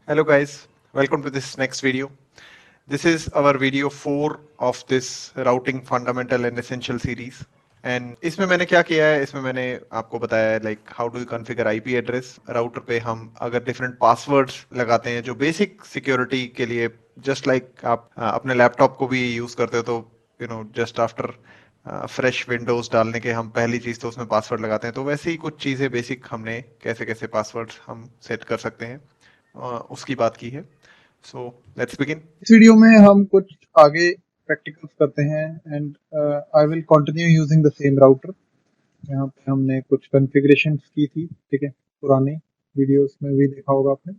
Hello guys, welcome to this next video. This is our video 4 of this routing fundamental and essential series. And इसमें मैंने क्या किया है, इसमें मैंने आपको बताया है like how do you configure IP address router पे हम अगर डिफरेंट पासवर्ड्स लगाते हैं जो बेसिक सिक्योरिटी के लिए, जस्ट लाइक आप अपने लैपटॉप को भी यूज करते हो तो जस्ट आफ्टर फ्रेश विंडोज डालने के हम पहली चीज तो उसमें पासवर्ड लगाते हैं, तो वैसे ही कुछ चीजें बेसिक हमने कैसे कैसे पासवर्ड्स हम सेट कर सकते हैं उसकी बात की है. So let's begin. इस वीडियो में हम कुछ आगे प्रैक्टिकल्स करते हैं and I will continue using the same router. यहाँ पे हमने कुछ कॉन्फ़िगरेशंस की थी, ठीक है, पुराने वीडियोस में भी देखा होगा आपने.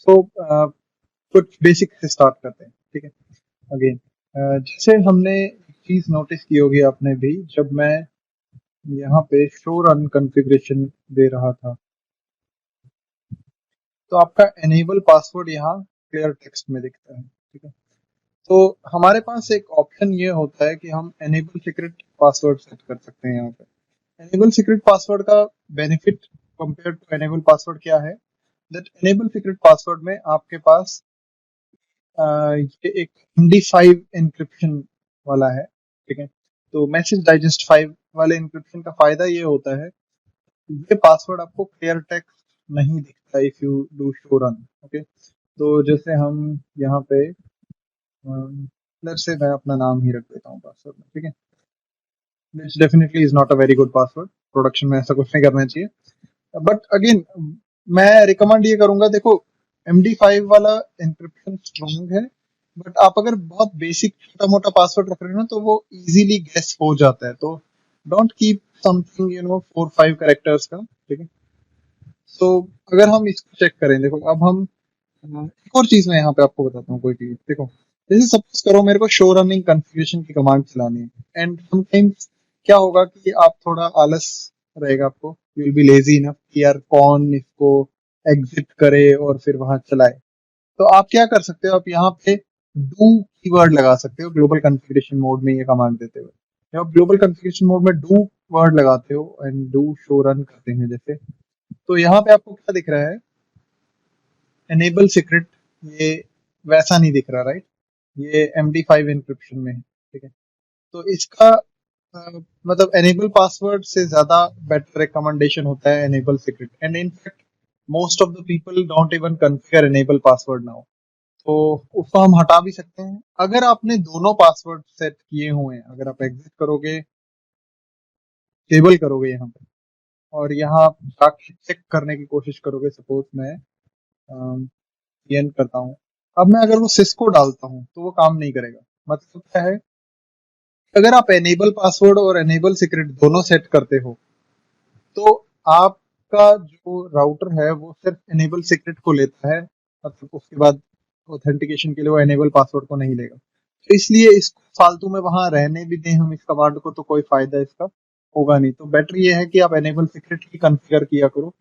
सो कुछ बेसिक से स्टार्ट करते हैं, ठीक है. अगेन जैसे हमने एक चीज नोटिस की होगी आपने भी, जब मैं यहाँ पे शो रन कॉन्फ़िगरेशन दे रहा था तो आपका एनेबल पासवर्ड यहाँ क्लियर टेक्स्ट में दिखता है, ठीक है. तो हमारे पास एक ऑप्शन ये होता है कि हम एनेबल सीक्रेट पासवर्ड सेट कर सकते हैं. यहाँ पे एनेबल सीक्रेट पासवर्ड का benefit compare to enable password क्या है, दैट एनेबल सीक्रेट पासवर्ड में आपके पास ये एक MD5 एन्क्रिप्शन वाला है, ठीक है. तो मैसेज डाइजेस्ट 5 वाले एन्क्रिप्शन का फायदा ये होता है, ये पासवर्ड आपको क्लियर टेक्स्ट नहीं दिखता if you do show run. Okay, तो जैसे हम यहाँ पे लेट्स से मैं अपना नाम ही रख देता हूँ पासवर्ड में, ठीक है. This definitely is not a very good password. Production में ऐसा कुछ नहीं करना चाहिए. बट अगेन मैं रिकमेंड ये करूंगा, देखो MD5 वाला एन्क्रिप्शन स्ट्रॉन्ग है, बट आप अगर बहुत बेसिक छोटा मोटा पासवर्ड रख रहे हो ना तो वो इजीली गेस हो जाता है. तो डोंट कीप समथिंग 4-5 कैरेक्टर्स का, ठीक है. सो अगर हम इसको चेक करें, देखो अब हम एक और चीज मैं यहाँ पे आपको बताता हूँ. कोई चीज देखो, जैसे सपोज करो मेरे को शो रनिंग कॉन्फ़िगरेशन की कमांड चलानी है एंड समटाइम्स क्या होगा कि आप थोड़ा आलस रहेगा आपको, you will be lazy enough कि यार कौन इसको एग्जिट करे और फिर वहां चलाए. तो आप क्या कर सकते हो, आप यहाँ पे डू कीवर्ड लगा सकते हो ग्लोबल कॉन्फ़िगरेशन मोड में ये कमांड देते हुए. जब आप ग्लोबल कॉन्फ़िगरेशन मोड में डू वर्ड लगाते हो एंड डू शो रन करते हैं जैसे, तो यहाँ पे आपको क्या दिख रहा है, एनेबल सीक्रेट. ये वैसा नहीं दिख रहा, राइट. ये MD5 एन्क्रिप्शन में है, ठीक है. तो इसका मतलब एनेबल पासवर्ड से ज्यादा बेटर रिकमेंडेशन होता है enable secret. And in fact most of the people don't even configure enable password now. तो उसको हम हटा भी सकते हैं अगर आपने दोनों पासवर्ड सेट किए हुए हैं. अगर आप एग्जिट करोगे, टेबल करोगे यहाँ पे, और यहाँ आप जाके चेक करने की कोशिश करोगे, सपोज मैं करता हूँ. अब मैं अगर वो सिस्को डालता हूँ तो वो काम नहीं करेगा. मतलब क्या है, अगर आप एनेबल पासवर्ड और एनेबल सीक्रेट दोनों सेट करते हो तो आपका जो राउटर है वो सिर्फ एनेबल सीक्रेट को लेता है, मतलब उसके बाद ऑथेंटिकेशन के लिए वो एनेबल पासवर्ड को नहीं लेगा. तो इसलिए इसको फालतू में वहां रहने भी दें हम इस कमांड को तो कोई फायदा इसका होगा नहीं. तो बेटर ये है कि आप एनेबल सीक्रेट ही कॉन्फ़िगर किया करो.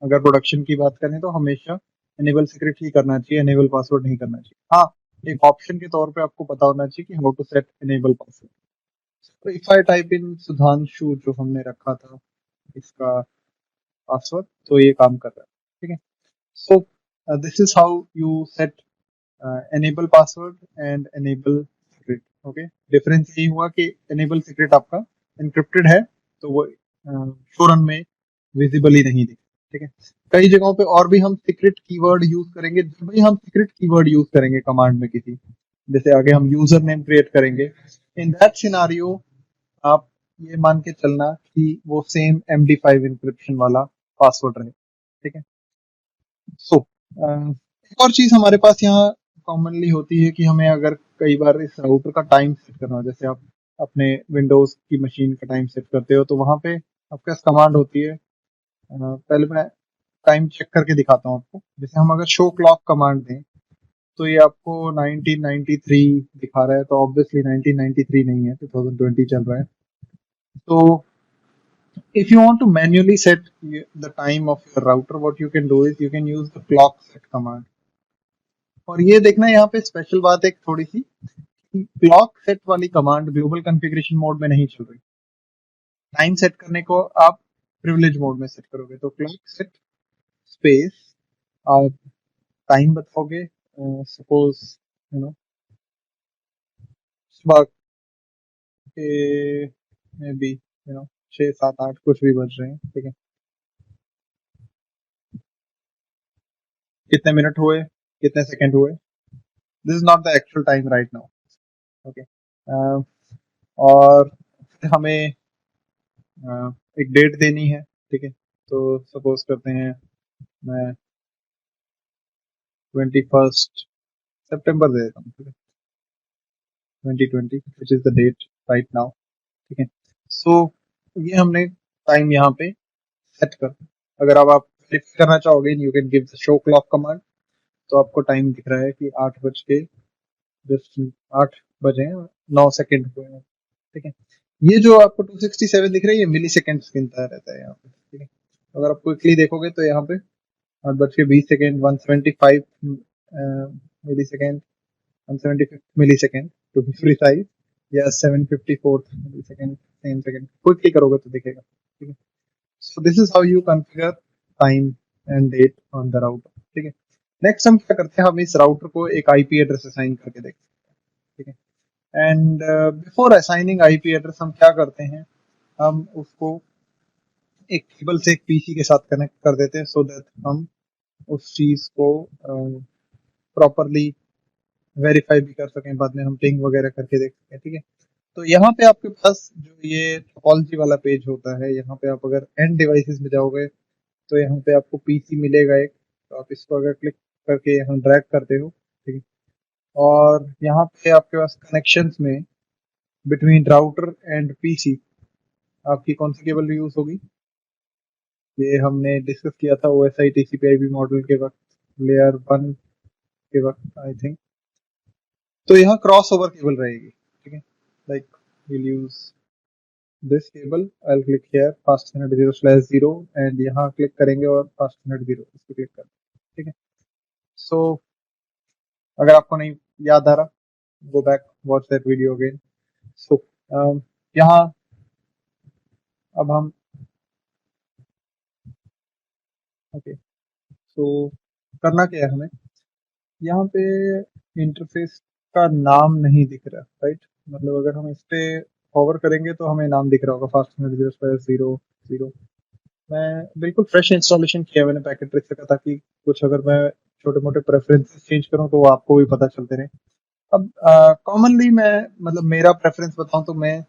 अगर प्रोडक्शन की बात करें तो हमेशा एनेबल सीक्रेट ही करना चाहिए, एनेबल पासवर्ड नहीं करना चाहिए. हाँ, एक ऑप्शन के तौर पे आपको पता होना चाहिए कि how to set enable password. तो if I type in Sudhanshu जो हमने रखा था इसका पासवर्ड, तो ये काम कर रहा है, ठीक है. So this is how you set enable password and enable secret. Okay, difference यही हुआ कि एनेबल सीक्रेट आपका एनक्रिप्टेड है तो वो शो रन में विजिबल ही नहीं दिखे, ठीक है. कई जगहों पे और भी हम सीक्रेट कीवर्ड यूज करेंगे. जब भी हम सीक्रेट कीवर्ड यूज करेंगे कमांड में किसी, जैसे आगे हम यूजर नेम क्रिएट करेंगे, इन दैट सिनारियो आप ये मान के चलना कि वो सेम MD5 इंक्रिप्शन वाला पासवर्ड रहे, ठीक है. सो एक और चीज हमारे पास यहाँ कॉमनली होती है कि हमें अगर कई बार इस राउटर का टाइम सेट करना हो, जैसे आप अपने विंडोज की मशीन का टाइम सेट करते हो तो वहां पे आपके पास कमांड होती है. पहले मैं टाइम चेक करके दिखाता हूँ आपको. जैसे हम अगर शो क्लॉक कमांड दें तो ये आपको 1993 दिखा रहा है, तो ऑब्वियसली 1993 नहीं है, 2020 चल रहा है. तो if you want to manually set the time of your router, what you can do is you can use the clock set command. और ये देखना यहाँ पे स्पेशल बात एक थोड़ी सी, क्लॉक सेट वाली कमांड ग्लोबल कॉन्फ़िगरेशन मोड में नहीं चल रही. टाइम सेट करने को आप प्रिविलेज मोड में सेट करोगे. तो क्लॉक सेट स्पेस टाइम बताओगे, सपोज यू नो सुबह के मे बी 6 7 8 कुछ भी बज रहे हैं, ठीक है, कितने मिनट हुए, कितने सेकंड हुए, this is not the actual time right now, okay. और फिर हमें एक डेट देनी है, ठीक है, तो सपोज करते हैं मैं 21 सितंबर दे देता हूँ, ठीक है, 2020 which is the date right now, ठीक है। सो ये हमने टाइम यहाँ पे सेट कर, अगर अब आप वेरीफाई करना चाहोगे you can give the show clock command, तो आपको टाइम दिख रहा है कि 8 बज के 9 सेकंड हुए हैं, ठीक है। ये जो आपको 267 दिख रहा है ये मिली सेकेंड गिनता रहता है यहाँ पे, ठीक है। अगर आप क्विकली देखोगे तो यहाँ पे 8 बज के 20 second 175 millisecond 175 millisecond to be precise, या 754 millisecond same second, quickly करोगे तो दिखेगा, ठीक है। So this is how you configure time and date on the router, ठीक है। नेक्स्ट हम क्या करते हैं, हम इस राउटर को एक आईपी एड्रेस असाइन करके देखते हैं, ठीक है। And before assigning IP address हम क्या करते हैं, हम उसको एक केबल से एक पीसी के साथ कनेक्ट कर देते हैं, सो दैट हम उस चीज को प्रॉपरली वेरीफाई भी कर सकें, बाद में हम पिंग वगैरह करके देख सकें, ठीक है। तो यहाँ पे आपके पास जो ये टोपोलॉजी वाला पेज होता है, यहाँ पे आप अगर एंड डिवाइसेस में जाओगे तो यहाँ पे आपको पीसी मिलेगा एक, तो आप इसको अगर क्लिक करके यहाँ ड्रैग करते हो, ठीक है, और यहाँ पे आपके पास कनेक्शंस में बिटवीन राउटर एंड पीसी आपकी कौन सी केबल यूज होगी, ये हमने डिस्कस किया था OSI TCP/IP मॉडल के वक्त, लेयर 1 के वक्त आई थिंक। तो यहाँ क्रॉस ओवर केबल रहेगी, ठीक है, like will use this cable, I will click here fast Ethernet 0/0 and यहाँ क्लिक करेंगे और फास्ट इथरनेट 0 इस पे क्लिक करें, ठीक है। सो अगर आपको नहीं याद आ रहा, go back watch that video again. So यहाँ अब हम ओके, सो करना क्या है हमें, यहाँ पे इंटरफेस का नाम नहीं दिख रहा, राइट, मतलब अगर हम इस पे होवर करेंगे तो हमें नाम दिख रहा होगा फास्ट 0/0 मैं बिल्कुल फ्रेश इंस्टॉलेशन किया मैंने पैकेट ट्रिक का, ताकि कुछ अगर मैं छोटे मोटे प्रेफरेंसेस चेंज करूँ तो वो आपको भी पता चलते रहे। अब कॉमनली मैं मतलब मेरा प्रेफरेंस बताऊं तो मैं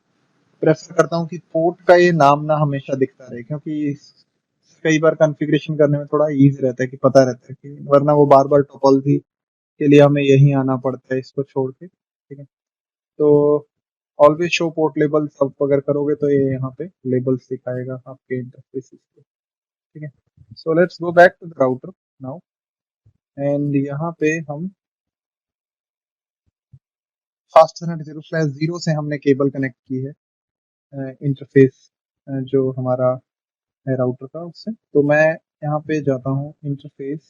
प्रेफर करता हूँ कि पोर्ट का ये नाम ना हमेशा दिखता रहे, क्योंकि कई बार कॉन्फ़िगरेशन करने में थोड़ा इजी रहता है कि पता रहता है, कि वरना वो बार बार टोपोलॉजी के लिए हमें यहीं आना पड़ता है इसको छोड़ के, ठीक है। तो ऑलवेज शो पोर्ट लेबल सब अगर करोगे तो ये यहाँ पे लेबल्स दिखाएगा आपके इंटरफेस पे, ठीक है। So let's go back to the router now, and यहाँ पे हम फास्ट इथरनेट 0/0 से हमने केबल कनेक्ट की है इंटरफेस जो हमारा है राउटर का उससे, तो मैं यहाँ पे जाता हूँ इंटरफेस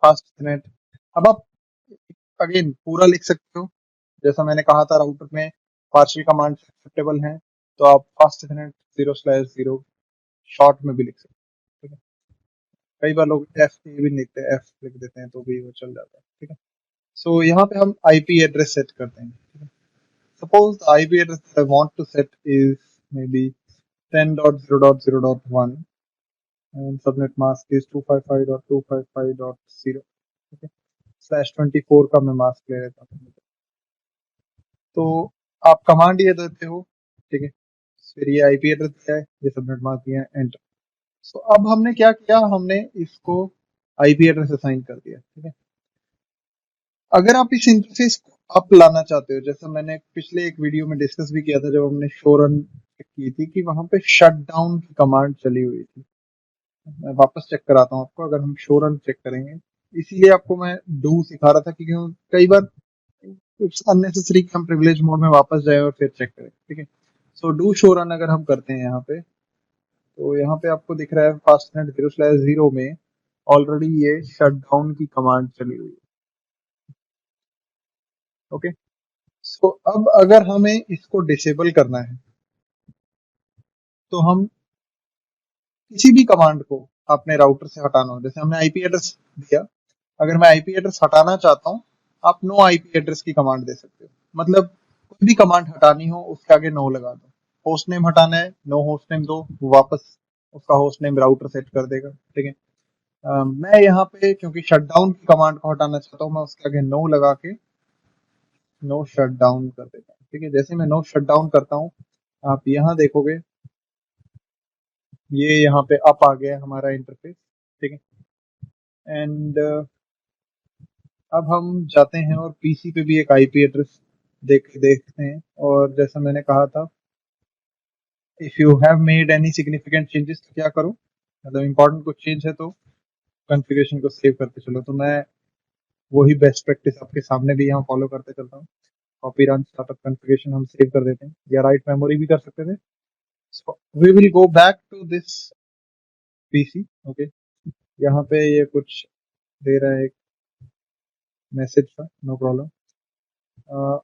फास्ट इथरनेट। अब आप अगेन पूरा लिख सकते हो, जैसा मैंने कहा था राउटर में पार्शियल कमांड एक्सेप्टेबल हैं, तो आप फास्ट इथरनेट 0/0 शॉर्ट में भी लिख सकते हो, ठीक है। कई बार लोग एफ भी लिखते हैं, एफ लिख देते हैं तो भी वो चल जाता है, ठीक है। सो यहाँ पे हम आईपी एड्रेस सेट करते हैं, ठीक है। Suppose the IP address I want to set is maybe 10.0.0.1 and subnet mask is 255.255.0, ठीक है, /24 का मैं मास्क ले लेता हूँ, तो आप कमांड ये देते हो, ठीक है, फिर ये आईपी एड्रेस दिया है, ये सबनेट मास्क दिया है, एंटर। सो अब हमने क्या किया, हमने इसको आईपी एड्रेस असाइन कर दिया, ठीक है। अगर आप इस इंटरफेस को अप लाना चाहते हो, जैसा मैंने पिछले एक वीडियो में डिस्कस भी किया था जब हमने शो रन की थी, कि वहां पे शट डाउन की कमांड चली हुई थी, मैं वापस चेक कराता हूँ आपको, अगर हम शो रन चेक करेंगे, इसीलिए आपको मैं डू सिखा रहा था, क्योंकि कई बार इट्स अननेसेसरी कि हम प्रिविलेज मोड में वापस जाए और फिर चेक करें, ठीक है। सो डू शो रन अगर हम करते हैं यहाँ पे, तो यहाँ पे आपको दिख रहा है फास्टनेट 0/0 में ऑलरेडी ये शट डाउन की कमांड चली हुई है, ओके। सो अब अगर हमें इसको डिसेबल करना है तो हम किसी भी कमांड को अपने राउटर से हटाना हो, जैसे हमने आईपी एड्रेस दिया अगर मैं आईपी एड्रेस हटाना चाहता हूँ, आप नो आईपी एड्रेस की कमांड दे सकते हो। मतलब कोई भी कमांड हटानी हो उसके आगे नो लगा दो। होस्ट नेम हटाना है, नो होस्ट नेम दो, वो वापस उसका होस्ट नेम राउटर सेट कर देगा। ठीक है। मैं यहाँ पे क्योंकि शटडाउन की कमांड को हटाना चाहता हूँ, मैं उसके आगे नो लगा के नो शटडाउन कर देता हूँ। ठीक है। जैसे मैं नो शटडाउन करता हूँ, आप यहाँ देखोगे ये यहाँ पे अप आ गया हमारा इंटरफेस। ठीक है। एंड अब हम जाते हैं और पीसी पे भी एक आईपी एड्रेस देखते हैं। और जैसा मैंने कहा था, if you have made any significant changes तो क्या करो, मतलब इंपॉर्टेंट कुछ चेंज है तो कॉन्फ़िगरेशन को सेव करते चलो। तो मैं वही बेस्ट प्रैक्टिस आपके सामने भी यहाँ फॉलो करते चलता हूँ। कॉपी रन स्टार्टअप कॉन्फ़िगरेशन हम सेव कर देते हैं, या राइट मेमोरी भी कर सकते थे। So we will go back to this PC. Okay, यहाँ पे ये कुछ दे रहा है, एक मैसेज था, नो प्रॉब्लम।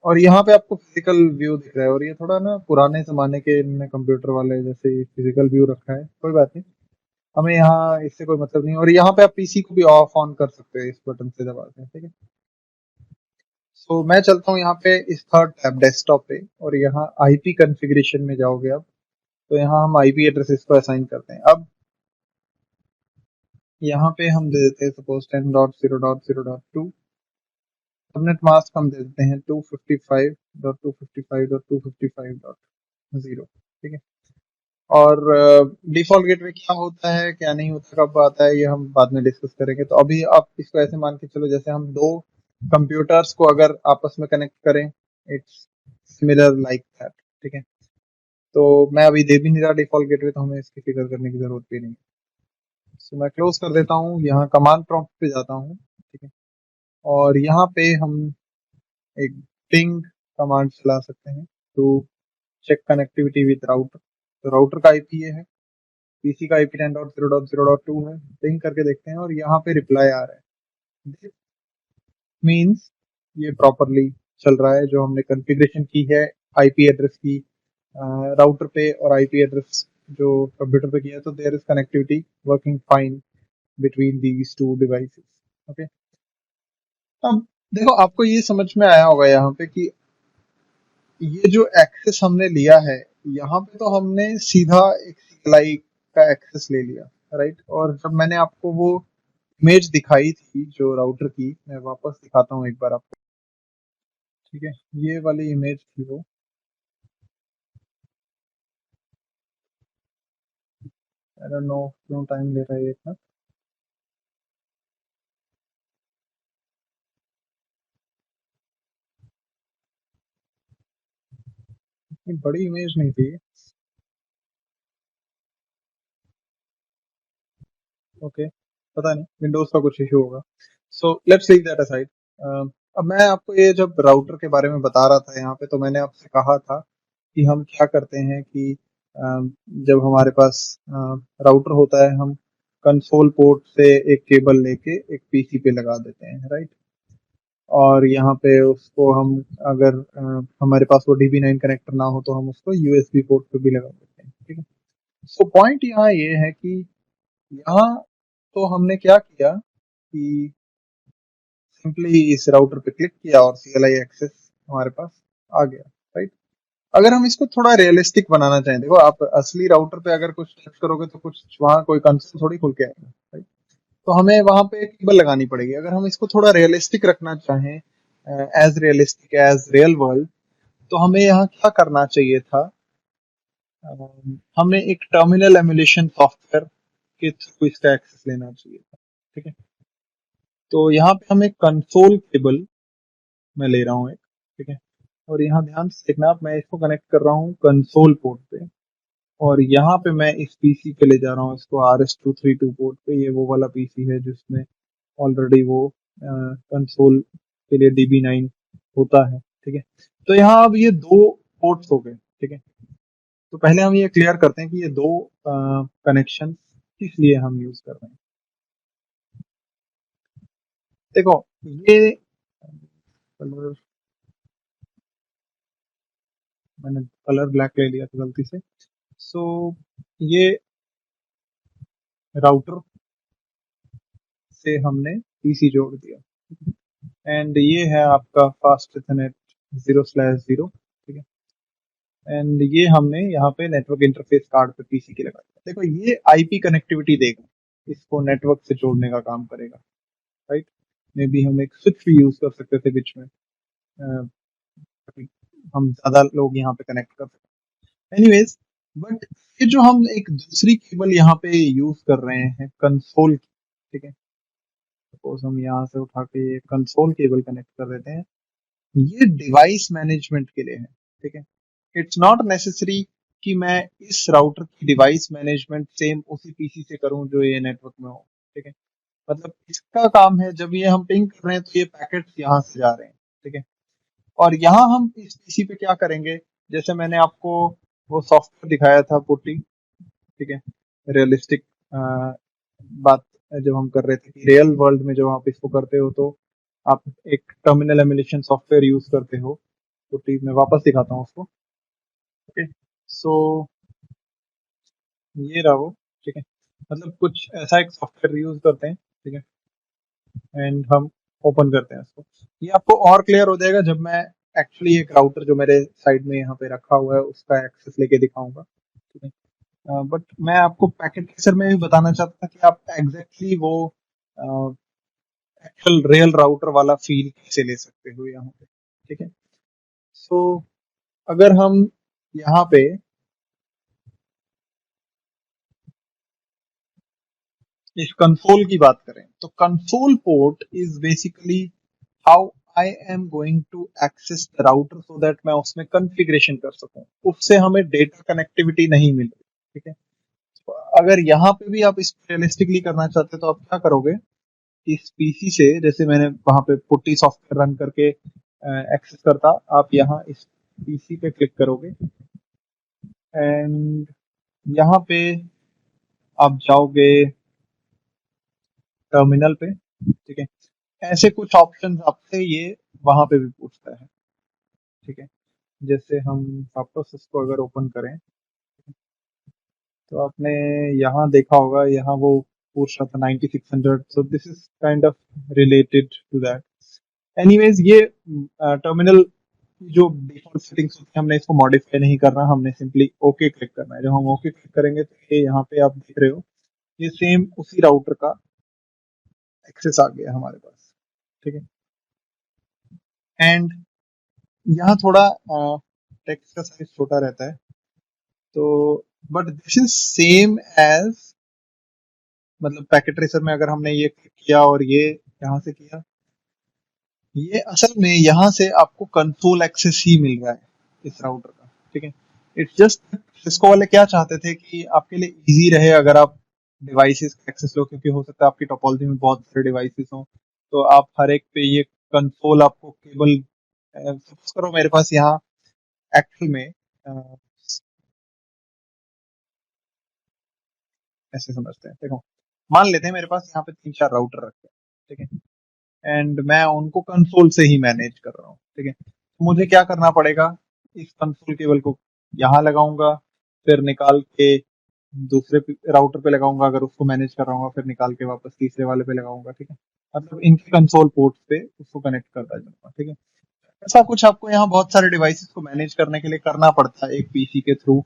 और यहाँ पे आपको फिजिकल व्यू दिख रहा है, और ये थोड़ा ना पुराने जमाने के इनने कंप्यूटर वाले जैसे फिजिकल व्यू रखा है, कोई बात नहीं, हमें यहाँ इससे कोई मतलब नहीं। और यहाँ पे आप पीसी को भी ऑफ ऑन कर सकते हो इस बटन से दबा के। ठीक है। सो मैं चलता हूँ यहाँ पे इस थर्ड टैब डेस्कटॉप पे, और यहाँ आईपी कॉन्फ़िगरेशन में जाओगे अब, तो यहाँ हम आईपी एड्रेसेस को असाइन करते हैं। अब यहाँ पे हम दे देते हैं सपोज 10.0.0.2। सबनेट मास्क हम दे देते हैं 255.255.255.0। ठीक है। और डिफॉल्ट गेटवे क्या होता है, क्या नहीं होता, कब आता है, ये हम बाद में डिस्कस करेंगे। तो अभी आप इसको ऐसे मान के चलो जैसे हम दो कंप्यूटर्स को अगर आपस में कनेक्ट करें, इट्स सिमिलर लाइक दैट। ठीक है। तो मैं अभी दे भी नहीं रहा डिफॉल्ट गेटवे, तो हमें इसकी फिक्र करने की जरूरत भी नहीं। तो मैं क्लोज कर देता हूँ, यहाँ कमांड प्रॉम्प्ट पे जाता हूँ। ठीक है। और यहाँ पे हम एक पिंग कमांड चला सकते हैं to check connectivity with router. तो राउटर का आईपी ये है, पीसी का आईपी 10.0.0.2 है। पिंग करके देखते हैं और यहाँ पे रिप्लाई आ रहा है, मींस ये प्रॉपरली चल रहा है। जो हमने कॉन्फ़िगरेशन की है आईपी एड्रेस की राउटर पे और आईपी एड्रेस जो कंप्यूटर पे किया है, तो there is connectivity working fine between these two devices. Okay. अब देखो, आपको ये समझ में आया होगा यहाँ पे कि ये जो एक्सेस हमने लिया है, यहाँ पे तो हमने सीधा एक CLI का एक्सेस ले लिया, राइट। और जब मैंने आपको वो इमेज दिखाई थी जो राउटर की, मैं वापस दिखाता हूँ एक बार आपको। ठीक है। ये वाली इमेज थी वो। आई डोंट नो क्यों टाइम ले रहा है ये इतना। इतनी बड़ी इमेज नहीं थी। ओके, पता नहीं, विंडोज का कुछ इशू होगा। So let's leave that aside. अब मैं आपको ये जब राउटर के बारे में बता रहा था यहाँ पे, तो मैंने आपसे कहा था कि हम क्या करते हैं कि जब हमारे पास राउटर होता है, हम कंसोल पोर्ट से एक केबल लेके एक पीसी पे लगा देते हैं, राइट। और यहाँ पे उसको हम अगर हमारे पास वो DB9 कनेक्टर ना हो, तो हम उसको USB पोर्ट पे भी लगा देते हैं। ठीक है। सो पॉइंट यहाँ ये है कि यहाँ तो हमने क्या किया कि सिंपली इस राउटर पे क्लिक किया और CLI एक्सेस हमारे पास आ गया, राइट। अगर हम इसको थोड़ा रियलिस्टिक बनाना चाहें, देखो आप असली राउटर पे अगर कुछ सर्च करोगे तो कुछ वहां कोई कंसोल थोड़ी खुल के आएगा, राइट। तो हमें वहां पे केबल लगानी पड़ेगी। अगर हम इसको थोड़ा रियलिस्टिक रखना चाहें, as realistic as real world, तो हमें यहाँ क्या करना चाहिए था, हमें एक टर्मिनल एमुलेशन सॉफ्टवेयर के थ्रू इसका एक्सेस लेना चाहिए था। ठीक है। तो यहाँ पे हम एक कंसोल केबल मैं ले रहा हूँ एक। ठीक है। और यहाँ ध्यान से देखना आप, मैं इसको कनेक्ट कर रहा हूँ कंसोल पोर्ट पे, और यहाँ पे मैं इस पीसी पे ले जा रहा हूँ इसको RS-232 पोर्ट पे। ये वो वाला पीसी है जिसमें ऑलरेडी वो कंसोल के लिए DB9 होता है। ठीक है। तो यहाँ अब ये दो पोर्ट्स हो गए। ठीक है। तो पहले हम ये क्लियर करते हैं कि ये दो कनेक्शन किस लिए हम यूज कर रहे हैं। देखो, ये कलर, मैंने कलर ब्लैक ले लिया था गलती से। सो ये राउटर से हमने पीसी जोड़ दिया। एंड ये है आपका फास्ट इथरनेट 0/0, ठीक है। एंड ये हमने यहाँ पे नेटवर्क इंटरफेस कार्ड पे पीसी की लगा दिया। देखो ये आईपी कनेक्टिविटी देगा, इसको नेटवर्क से जोड़ने का काम करेगा, राइट। मे बी हम एक स्विच भी यूज कर सकते थे बीच में, ताकि हम ज्यादा लोग यहाँ पे कनेक्ट कर सकते। एनीवेज, बट ये जो हम एक दूसरी केबल यहाँ पे यूज कर रहे हैं कंसोल की, ठीक है। सपोज हम यहाँ से उठा के कंसोल केबल कनेक्ट कर देते हैं, ये डिवाइस मैनेजमेंट के लिए है, ठीक है। इट्स नॉट नेसेसरी कि मैं इस राउटर की डिवाइस मैनेजमेंट सेम उसी पीसी से करूं जो ये नेटवर्क में हो, ठीक है। मतलब इसका काम है, जब ये हम पिंग कर रहे हैं तो ये पैकेट्स यहाँ से जा रहे हैं, ठीक है। और यहाँ हम इस पीसी पे क्या करेंगे, जैसे मैंने आपको वो सॉफ्टवेयर दिखाया था पुट्टी, ठीक है, रियलिस्टिक बात जब हम कर रहे थे कि रियल वर्ल्ड में जब आप इसको करते हो तो आप एक टर्मिनल एमुलेशन सॉफ्टवेयर यूज करते हो। पुट्टी मैं वापस दिखाता हूँ उसको, ओके। सो ये रहा वो, ठीक है। मतलब कुछ ऐसा एक सॉफ्टवेयर यूज करते हैं, ठीक है, एंड हम ओपन करते हैं इसको। ये आपको और क्लियर हो जाएगा जब मैं एक्चुअली एक राउटर जो मेरे साइड में यहाँ पे रखा हुआ है उसका एक्सेस लेके दिखाऊंगा, ठीक है। बट मैं आपको पैकेट ट्रेसर में भी बताना चाहता था कि आप एग्जैक्टली वो एक्चुअल रियल राउटर वाला फील कैसे ले सकते हो यहाँ पे, ठीक है। सो अगर हम यहाँ पे इस कंसोल की बात करें तो console port is basically how I am going to access the router so that मैं उसमें कॉन्फ़िगरेशन कर सकूं, उससे हमें डेटा कनेक्टिविटी नहीं मिल रही, ठीक है। तो अगर यहाँ पे भी आप इसको रियलिस्टिकली करना चाहते हैं तो आप क्या करोगे, इस पीसी से जैसे मैंने वहां पे पुट्टी सॉफ्टवेयर रन करके एक्सेस करता, आप यहाँ इस पीसी पे क्लिक करोगे एंड यहाँ पे आप जाओगे टर्मिनल पे, ठीक है। ऐसे कुछ ऑप्शंस आपसे ये वहां पे भी पूछता है, ठीक है। जैसे हम वापस इसको अगर ओपन करें तो आपने यहाँ देखा होगा, यहाँ वो पूछ रहा था 9600, so this is kind of related to that. Anyways ये टर्मिनल जो डिफॉल्ट सेटिंग्स होती है हमने इसको मॉडिफाई नहीं करना, हमने सिंपली ओके क्लिक करना है। जब हम ओके क्लिक करेंगे तो ये यहाँ पे आप देख रहे हो ये सेम उसी राउटर का एक्सेस आ गया हमारे पास, ठीक है। एंड यहाँ थोड़ा टेक्स्ट का साइज छोटा रहता है, तो but this is same as, मतलब पैकेट ट्रेसर में अगर हमने ये क्लिक किया और ये यहाँ से किया, ये असल में यहाँ से आपको कंसोल एक्सेस ही मिल रहा है इस राउटर का, ठीक है। इट्स जस्ट सिस्को वाले क्या चाहते थे कि आपके लिए इजी रहे अगर आप डिवाइसेस का एक्सेस लो, क्योंकि हो सकता है आपकी टोपोलॉजी में बहुत सारे डिवाइसेस हो, तो आप हर एक पे ये कंसोल आपको केबल, सपोज करो मेरे पास यहाँ एक्चुअल में ऐसे समझते हैं, देखो मान लेते हैं मेरे पास यहाँ पे 3-4 राउटर रखे हैं, ठीक है, एंड मैं उनको कंसोल से ही मैनेज कर रहा हूँ, ठीक है। तो मुझे क्या करना पड़ेगा, इस कंसोल केबल को यहाँ लगाऊंगा, फिर निकाल के दूसरे राउटर पे लगाऊंगा अगर उसको मैनेज कर रहा हूँ, फिर निकाल के वापस तीसरे वाले पे लगाऊंगा, ठीक है। मतलब इनके कंसोल पोर्ट पे उसको कनेक्ट करता जाऊंगा, ठीक है। ऐसा कुछ आपको यहाँ बहुत सारे डिवाइसेस को मैनेज करने के लिए करना पड़ता है एक पीसी के थ्रू,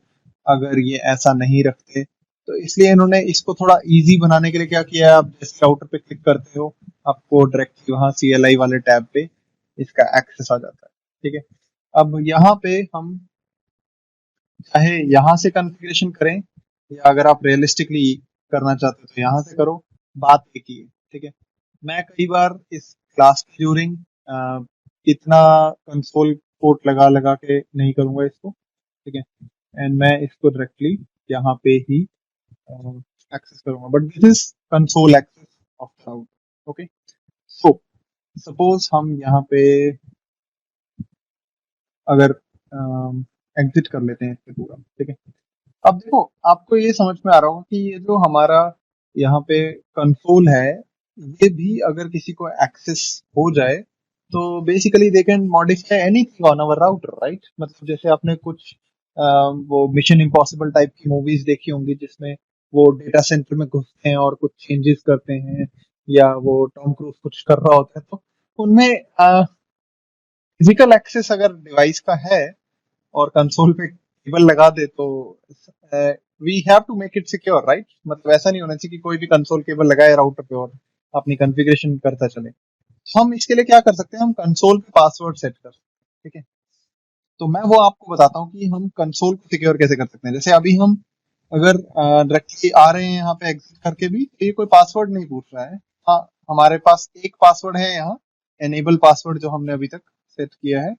अगर ये ऐसा नहीं रखते। तो इसलिए इन्होंने इसको थोड़ा इजी बनाने के लिए क्या किया है, आप जिस राउटर पे क्लिक करते हो आपको डायरेक्टली वहां CLI वाले टैब पे इसका एक्सेस आ जाता है, ठीक है। अब यहाँ पे हम चाहे यहाँ से कॉन्फ़िगरेशन करें या अगर आप रियलिस्टिकली करना चाहते हो तो यहाँ से करो, बात एक ही है, ठीक है। मैं कई बार इस क्लास के ड्यूरिंग इतना कंसोल पोर्ट लगा लगा के नहीं करूंगा इसको, ठीक है। एंड मैं इसको डायरेक्टली यहाँ पे ही एक्सेस करूंगा, but this is console access of router, okay. So suppose हम यहाँ पे अगर एग्जिट कर लेते हैं इससे पूरा, ठीक है। अब देखो आपको ये समझ में आ रहा होगा कि ये जो हमारा यहाँ पे कंसोल है, ये भी अगर किसी को एक्सेस हो जाए तो basically they can modify anything on our router, right. मतलब जैसे आपने कुछ वो मिशन इम्पॉसिबल टाइप की मूवीज देखी होंगी जिसमें वो डेटा सेंटर में घुसते हैं और कुछ चेंजेस करते हैं, या वो टॉम क्रूज कुछ कर रहा होता है, तो उनमें फिजिकल एक्सेस अगर डिवाइस का है और कंसोल पे केबल लगा दे तो we have to make it secure, right? मतलब ऐसा नहीं होना चाहिए कि कोई भी कंसोल केबल लगाए राउटर पे और अपनी कॉन्फ़िगरेशन करता चले। हम इसके लिए क्या कर सकते हैं, हम कंसोल पे पासवर्ड सेट कर सकते हैं, ठीक है? तो मैं वो आपको बताता हूँ कि हम कंसोल को सिक्योर कैसे कर सकते हैं। जैसे अभी हम अगर डायरेक्टली आ रहे हैं यहाँ पे एग्जिट करके भी, तो ये कोई पासवर्ड नहीं पूछ रहा है। हाँ, हमारे पास एक पासवर्ड है यहाँ, एनेबल पासवर्ड, जो हमने अभी तक सेट किया है,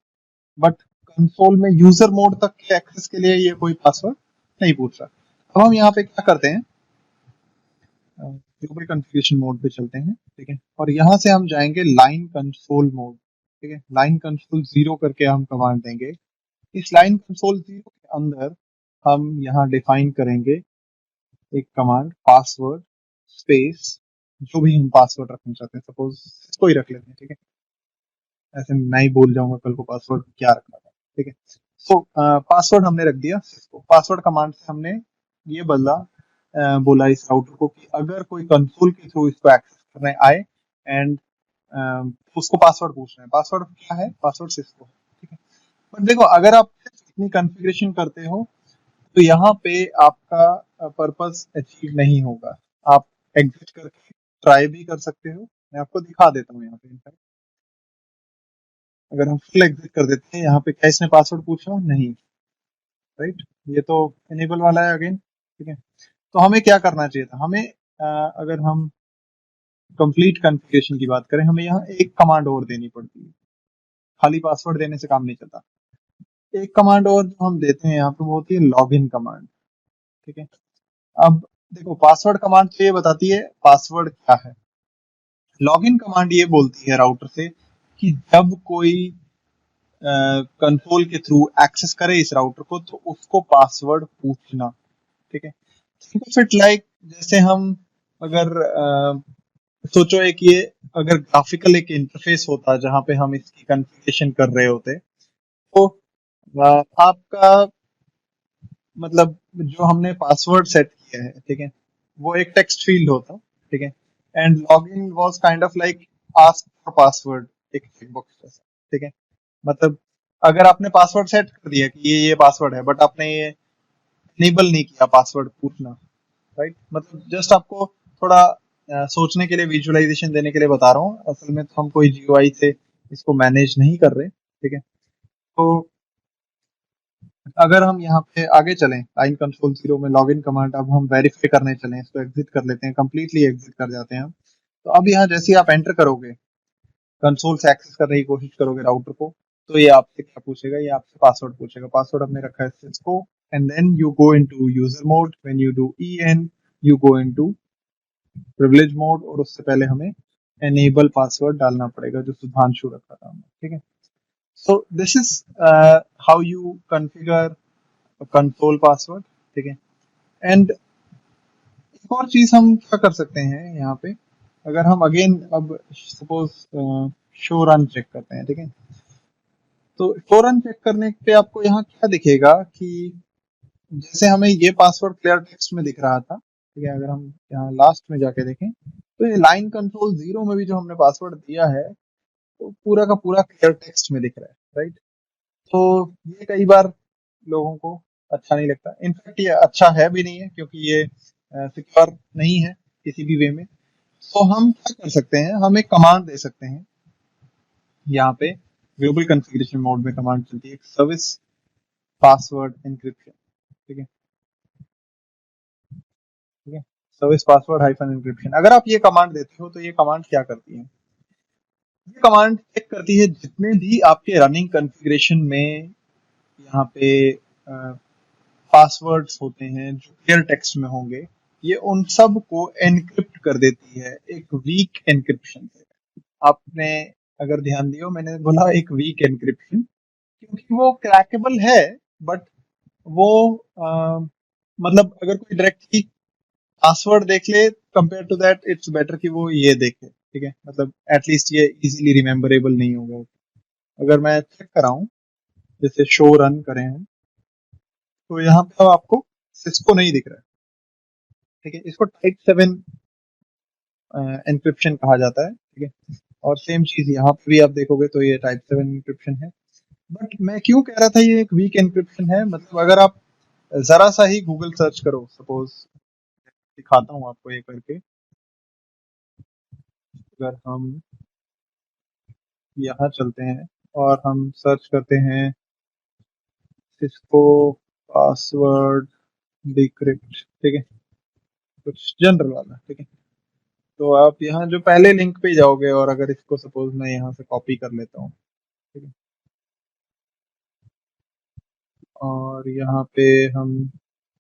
बट कंसोल में यूजर मोड तक के एक्सेस के लिए ये कोई पासवर्ड नहीं पूछ रहा। अब हम यहाँ पे क्या करते हैं, ग्लोबल कॉन्फ़िगरेशन मोड पे चलते हैं, ठीक है? और यहाँ से हम जाएंगे लाइन कंसोल मोड, ठीक है? लाइन कंसोल 0 करके हम कमांड देंगे। इस लाइन कंसोल 0 के अंदर हम यहाँ डिफाइन करेंगे एक कमांड, पासवर्ड स्पेस, जो भी हम पासवर्ड रखना चाहते हैं, सपोज इसको ही रख लेते हैं, ठीक है? ऐसे मैं ही भूल जाऊंगा कल को पासवर्ड क्या रखना था, ठीक है? सो पासवर्ड हमने रख दिया सिस्को। पासवर्ड कमांड से हमने ये बोला इस राउटर को कि अगर कोई कंसोल के थ्रू इसको एक्सेस करने आए एंड उसको पासवर्ड पूछना है। पासवर्ड क्या है? पासवर्ड सिस्को, ठीक है? पर देखो, अगर आप इतनी कॉन्फ़िगरेशन करते हो तो यहाँ पे आपका पर्पस अचीव नहीं होगा। आप एग्जिट करके ट्राई भी कर सकते हो। मैं आपको दिखा देता हूँ यहाँ पे। इनफैक्ट अगर हम फुल एग्जिट कर देते हैं, यहाँ पे क्या इसने पासवर्ड पूछा? नहीं, राइट? ये तो इनेबल वाला है अगेन, ठीक है? तो हमें क्या करना चाहिए था? हमें अगर हम कंप्लीट कॉन्फ़िगरेशन की बात करें, हमें यहाँ एक कमांड और देनी पड़ती है। खाली पासवर्ड देने से काम नहीं चलता। एक कमांड और जो हम देते हैं यहाँ पे, वो होती है लॉगिन कमांड, ठीक है? अब देखो, पासवर्ड कमांड तो ये बताती है पासवर्ड क्या है। लॉगिन कमांड ये बोलती है राउटर से कि जब कोई कंसोल के थ्रू एक्सेस करे इस राउटर को, तो उसको पासवर्ड पूछना, ठीक है? थिंक ऑफ इट लाइक, जैसे हम अगर सोचो एक ये अगर ग्राफिकल एक इंटरफेस होता जहां पे हम इसकी कॉन्फ़िगरेशन कर रहे होते, तो आपका मतलब जो हमने पासवर्ड सेट किया है, ठीक है, वो एक टेक्स्ट फील्ड होता, ठीक है? And login was kind of like ask for password, एक चेकबॉक्स जैसा, ठीक है? मतलब अगर आपने पासवर्ड सेट कर दिया कि ये पासवर्ड है, बट आपने ये इनेबल नहीं किया पासवर्ड पूछना, राइट? मतलब जस्ट आपको थोड़ा सोचने के लिए, विजुअलाइजेशन देने के लिए बता रहा हूँ। असल में तो हम कोई जीयूआई से इसको मैनेज नहीं कर रहे, ठीक है? तो अगर हम यहाँ पे आगे चलें, लाइन कंसोल 0 में लॉगिन कमांड, अब हम वेरीफाई करने चलें, इसको एग्जिट कर लेते हैं, कंप्लीटली एग्जिट कर जाते हैं हम। तो अब यहाँ जैसे ही आप एंटर करोगे, कंसोल से एक्सेस करने की कोशिश करोगे राउटर को, तो ये आपसे क्या पूछेगा? ये आपसे पासवर्ड पूछेगा। पासवर्ड हमने रखा है Cisco, and then you go into user mode, when you do en you go into privilege mode, और उससे पहले हमें एनेबल पासवर्ड डालना पड़ेगा, जो सुधांशु रखा था हमने, ठीक है? So this is how you configure console password, ठीक है? एंड एक और चीज हम क्या कर सकते हैं यहाँ पे, अगर हम अगेन अब सपोज शो रन चेक करते हैं, ठीक है? तो शो रन चेक करने पे आपको यहाँ क्या दिखेगा कि जैसे हमें ये पासवर्ड क्लियर टेक्स्ट में दिख रहा था, ठीक है? अगर हम यहाँ लास्ट में जाके देखें, तो ये लाइन कंसोल 0 में भी जो हमने पासवर्ड दिया है, वो पूरा का पूरा क्लियर टेक्स्ट में दिख रहा है, राइट? तो ये कई बार लोगों को अच्छा नहीं लगता। इनफैक्ट ये अच्छा है भी नहीं है, क्योंकि ये सिक्योर नहीं है किसी भी वे में। तो हम क्या कर सकते हैं, हम एक कमांड दे सकते हैं यहाँ पे। ग्लोबल कॉन्फ़िगरेशन मोड में कमांड चलती है, सर्विस पासवर्ड एन्क्रिप्शन, ठीक है? ठीक है, सर्विस पासवर्ड हाइफन एन्क्रिप्शन। अगर आप ये कमांड देते हो, तो ये कमांड क्या करती है? ये कमांड चेक करती है जितने भी आपके रनिंग कॉन्फ़िगरेशन में यहाँ पे पासवर्ड्स होते हैं जो क्लियर टेक्स्ट में होंगे, ये उन सब को एनक्रिप्ट कर देती है एक वीक एन्क्रिप्शन से। आपने अगर ध्यान दियो, मैंने बोला एक वीक एन्क्रिप्शन, क्योंकि वो क्रैकेबल है, बट वो मतलब अगर कोई डायरेक्टली पासवर्ड देख ले, compare to that it's better कि वो ये देखे, ठीक है? मतलब एटलीस्ट ये इजीली रिमेम्बरेबल नहीं होगा। अगर मैं चेक कराऊं, जैसे शो रन करें हम, तो यहाँ पे अब आपको सिस्को नहीं दिख रहा है, ठीक है? इसको टाइप 7 एन्क्रिप्शन कहा जाता है, ठीक है। और सेम चीज यहाँ पे भी आप देखोगे तो ये टाइप 7 एन्क्रिप्शन है। बट मैं क्यों कह रहा था ये एक वीक एन्क्रिप्शन है, मतलब अगर आप जरा सा ही गूगल सर्च करो, सपोज दिखाता हूँ आपको ये करके। अगर हम यहाँ चलते हैं और हम सर्च करते हैं सिस्को पासवर्ड डिक्रिप्ट, ठीक है, कुछ जनरल वाला, ठीक है। तो आप यहाँ जो पहले लिंक पे जाओगे और अगर इसको सपोज मैं यहाँ से कॉपी कर लेता हूँ, ठीक है, और यहाँ पे हम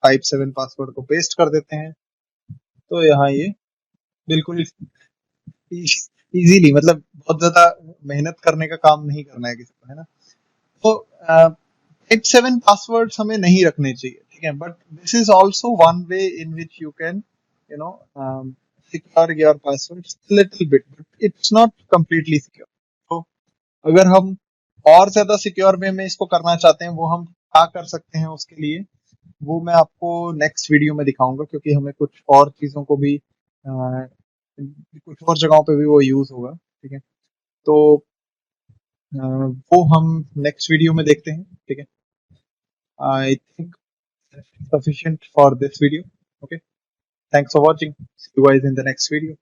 टाइप 7 पासवर्ड को पेस्ट कर देते हैं, तो यहाँ ये बिल्कुल इजीली, मतलब बहुत ज्यादा मेहनत करने का काम नहीं करना है किसी को, है ना। तो टाइप 7 पासवर्ड्स हमें नहीं रखने चाहिए, ठीक है, but this is also one way in which you can you know secure your passwords little bit, but it's not completely secure. तो अगर हम और ज्यादा सिक्योर वे में इसको करना चाहते हैं, वो हम क्या कर सकते हैं उसके लिए, वो मैं आपको नेक्स्ट वीडियो में दिखाऊंगा, क्योंकि हमें कुछ और चीजों को भी कुछ और जगहों पे भी वो यूज होगा, ठीक है। तो वो हम नेक्स्ट वीडियो में देखते हैं, ठीक है। I think sufficient for this video. Okay, thanks for watching. See you guys in the next video.